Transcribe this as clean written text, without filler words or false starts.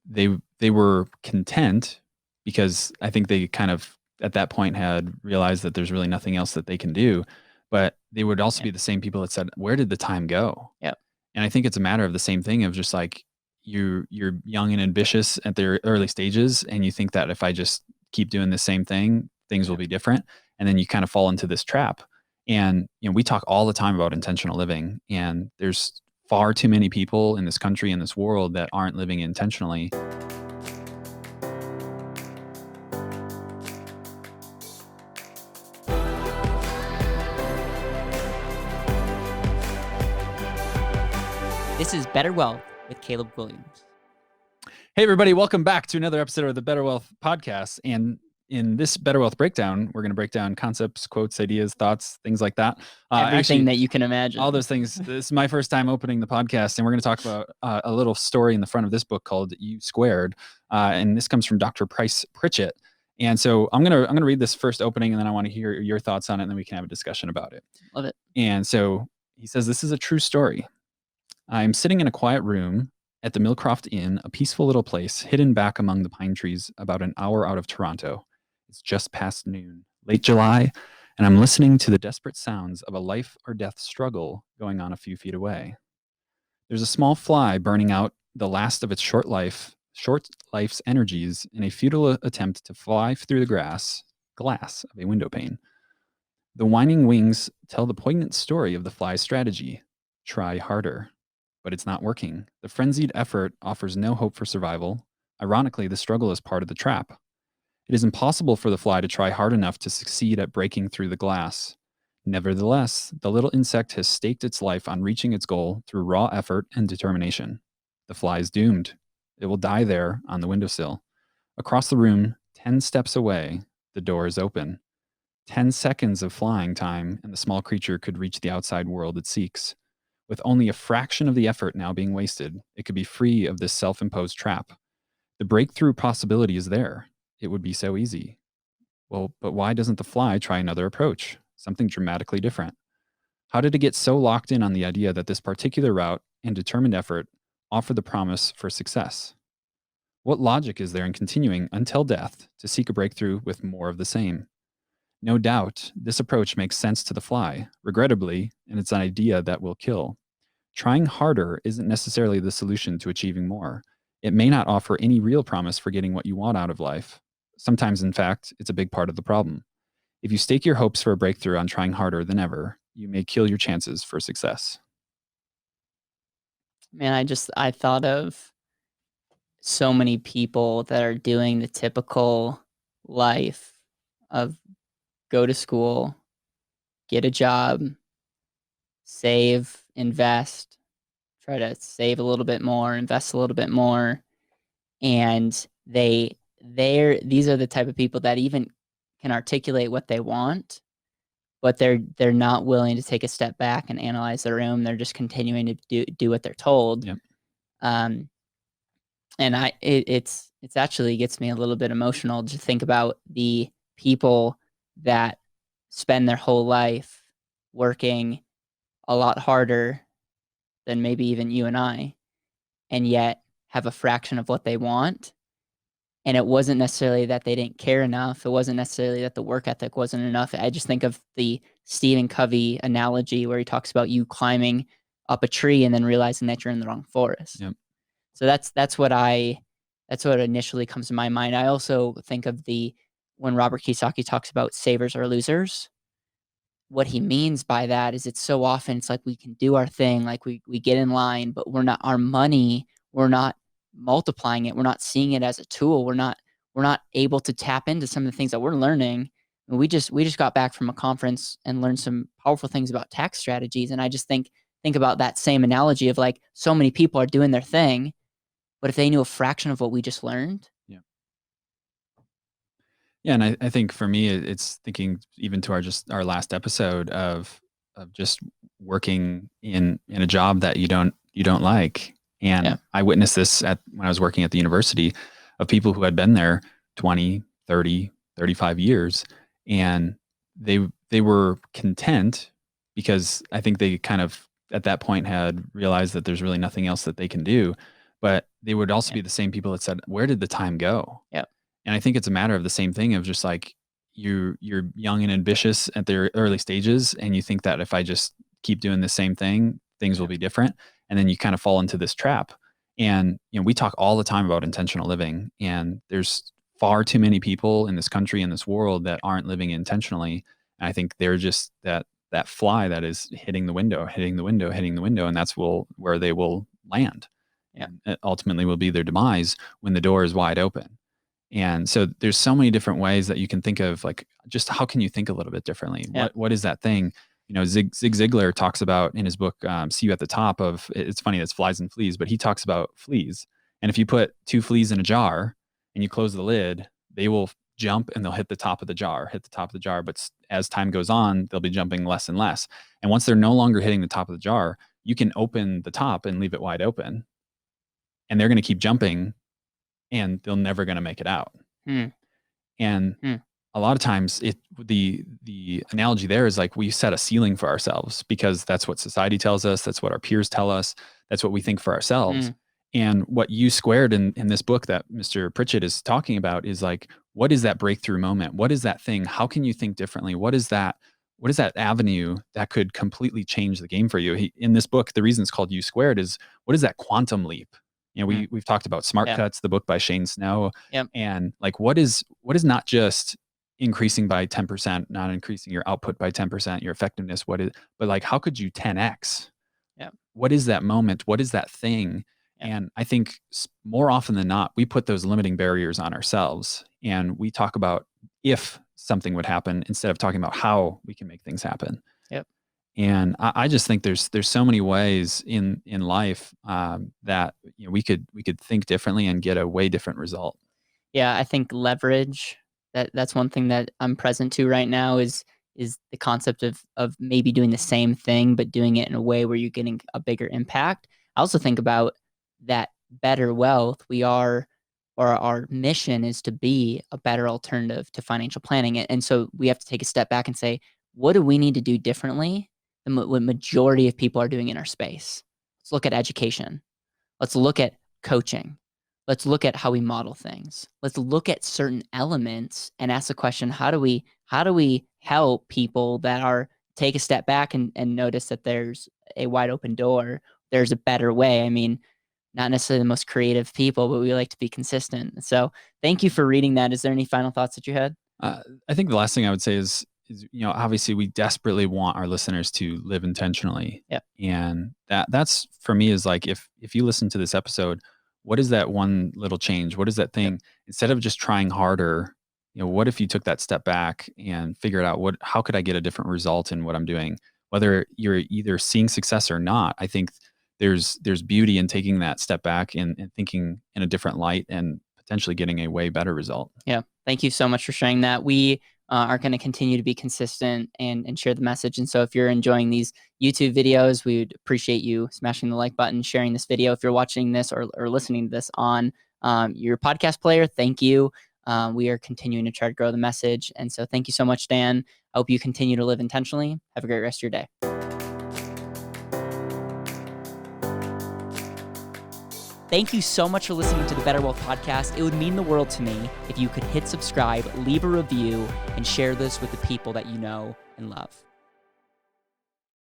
they were content because I think they kind of at that point had realized that there's really nothing else that they can do. But they would also Yeah. be the same people that said, "Where did the time go?" Yep. And I think it's a matter of the same thing of just like you're young and ambitious at their early stages, and you think that if I just keep doing the same thing, things will Yep. be different, and then you kind of fall into this trap. And we talk all the time about intentional living, and there's far too many people in this country, in this world, that aren't living intentionally. This is Better Wealth with Caleb Guilliams. Hey, everybody, welcome back to another episode of the BetterWealth podcast. And in this BetterWealth breakdown, we're going to break down concepts, quotes, ideas, thoughts, things like that. Everything that you can imagine. All those things. This is my first time opening the podcast, and we're going to talk about a little story in the front of this book called U Squared. And this comes from Dr. Price Pritchett. And so I'm gonna read this first opening, and then I want to hear your thoughts on it, and then we can have a discussion about it. Love it. And so he says, "This is a true story. I'm sitting in a quiet room at the Millcroft Inn, a peaceful little place hidden back among the pine trees about an hour out of Toronto. It's just past noon, late July, and I'm listening to the desperate sounds of a life or death struggle going on a few feet away. There's a small fly burning out the last of its short life's energies in a futile attempt to fly through the glass of a window pane. The whining wings tell the poignant story of the fly's strategy: try harder. But it's not working. The frenzied effort offers no hope for survival. Ironically, the struggle is part of the trap. It is impossible for the fly to try hard enough to succeed at breaking through the glass. Nevertheless, the little insect has staked its life on reaching its goal through raw effort and determination. The fly is doomed. It will die there on the windowsill. Across the room, 10 steps away, the door is open. 10 seconds of flying time, and the small creature could reach the outside world it seeks. With only a fraction of the effort now being wasted, it could be free of this self-imposed trap. The breakthrough possibility is there. It would be so easy. Well, but why doesn't the fly try another approach? Something dramatically different. How did it get so locked in on the idea that this particular route and determined effort offer the promise for success? What logic is there in continuing until death to seek a breakthrough with more of the same? No doubt, this approach makes sense to the fly, regrettably, and it's an idea that will kill. Trying harder isn't necessarily the solution to achieving more. It may not offer any real promise for getting what you want out of life. Sometimes, in fact, it's a big part of the problem. If you stake your hopes for a breakthrough on trying harder than ever, you may kill your chances for success." Man, I thought of so many people that are doing the typical life of go to school, get a job, save, invest, try to save a little bit more, invest a little bit more. And these are the type of people that even can articulate what they want, but they're not willing to take a step back and analyze their own. They're just continuing to do what they're told. Yep. And it's actually gets me a little bit emotional to think about the people that spend their whole life working a lot harder than maybe even you and I, and yet have a fraction of what they want. And it wasn't necessarily that they didn't care enough. It wasn't necessarily that the work ethic wasn't enough. I just think of the Stephen Covey analogy where he talks about you climbing up a tree and then realizing that you're in the wrong forest. Yep. So that's what initially comes to my mind. I also think of when Robert Kiyosaki talks about savers or losers. What he means by that is it's so often it's like we can do our thing, like we get in line, but we're not multiplying it. We're not seeing it as a tool. We're not able to tap into some of the things that we're learning. And we just got back from a conference and learned some powerful things about tax strategies. And I just think about that same analogy of like so many people are doing their thing, but if they knew a fraction of what we just learned. Yeah, and I think for me, it's thinking even to our last episode of just working in a job that you don't like. And I witnessed this when I was working at the university of people who had been there 20, 30, 35 years, and they were content because I think they kind of at that point had realized that there's really nothing else that they can do. but they would also Yeah. be the same people that said, where did the time go? Yep. And I think it's a matter of the same thing of just like you're young and ambitious at their early stages, and you think that if I just keep doing the same thing, things will Yeah. be different. And then you kind of fall into this trap. And we talk all the time about intentional living, and there's far too many people in this country, in this world, that aren't living intentionally. And I think they're just that fly that is hitting the window, hitting the window, hitting the window, and that's where they will land. Yeah. And it ultimately will be their demise when the door is wide open. And so there's so many different ways that you can think of, like, just how can you think a little bit differently? Yeah. What is that thing? Zig Ziglar talks about in his book, See You at the Top of, it's funny, it's flies and fleas, but he talks about fleas. And if you put two fleas in a jar and you close the lid, they will jump and they'll hit the top of the jar, hit the top of the jar. But as time goes on, they'll be jumping less and less. And once they're no longer hitting the top of the jar, you can open the top and leave it wide open. And they're going to keep jumping and they're never going to make it out. Hmm. And Hmm. a lot of times the analogy there is like we set a ceiling for ourselves because that's what society tells us. That's what our peers tell us. That's what we think for ourselves. And what you squared in this book that Mr. Pritchett is talking about is like, what is that breakthrough moment? What is that thing? How can you think differently? What is that avenue that could completely change the game for you? In this book, the reason it's called U Squared is, what is that quantum leap? We've talked about Smart Yeah. Cuts, the book by Shane Snow. Yep. And like, what is not just increasing by 10%, not increasing your output by 10%, your effectiveness, but like, how could you 10x? Yep. What is that moment? What is that thing? Yep. And I think more often than not, we put those limiting barriers on ourselves, and we talk about if something would happen instead of talking about how we can make things happen. Yep. And I just think there's so many ways in life that we could think differently and get a way different result. Yeah, I think leverage, that's one thing that I'm present to right now is the concept of maybe doing the same thing, but doing it in a way where you're getting a bigger impact. I also think about that better wealth. Our mission is to be a better alternative to financial planning. And so we have to take a step back and say, what do we need to do differently than what majority of people are doing in our space? Let's look at education. Let's look at coaching. Let's look at how we model things. Let's look at certain elements and ask the question, how do we help people that are take a step back and notice that there's a wide open door, there's a better way. I mean, not necessarily the most creative people, but we like to be consistent. So thank you for reading that. Is there any final thoughts that you had? I think the last thing I would say is obviously we desperately want our listeners to live intentionally. Yep. And that's for me is like, if you listen to this episode, what is that one little change? What is that thing? Yep. Instead of just trying harder, what if you took that step back and figured out how could I get a different result in what I'm doing? Whether you're either seeing success or not, I think there's beauty in taking that step back and thinking in a different light and potentially getting a way better result. Yeah. Thank you so much for sharing that. We are going to continue to be consistent and share the message. And so if you're enjoying these YouTube videos, we would appreciate you smashing the like button, sharing this video. If you're watching this or listening to this on your podcast player, thank you. We are continuing to try to grow the message. And so thank you so much, Dan. I hope you continue to live intentionally. Have a great rest of your day. Thank you so much for listening to the BetterWealth podcast. It would mean the world to me if you could hit subscribe, leave a review, and share this with the people that you know and love.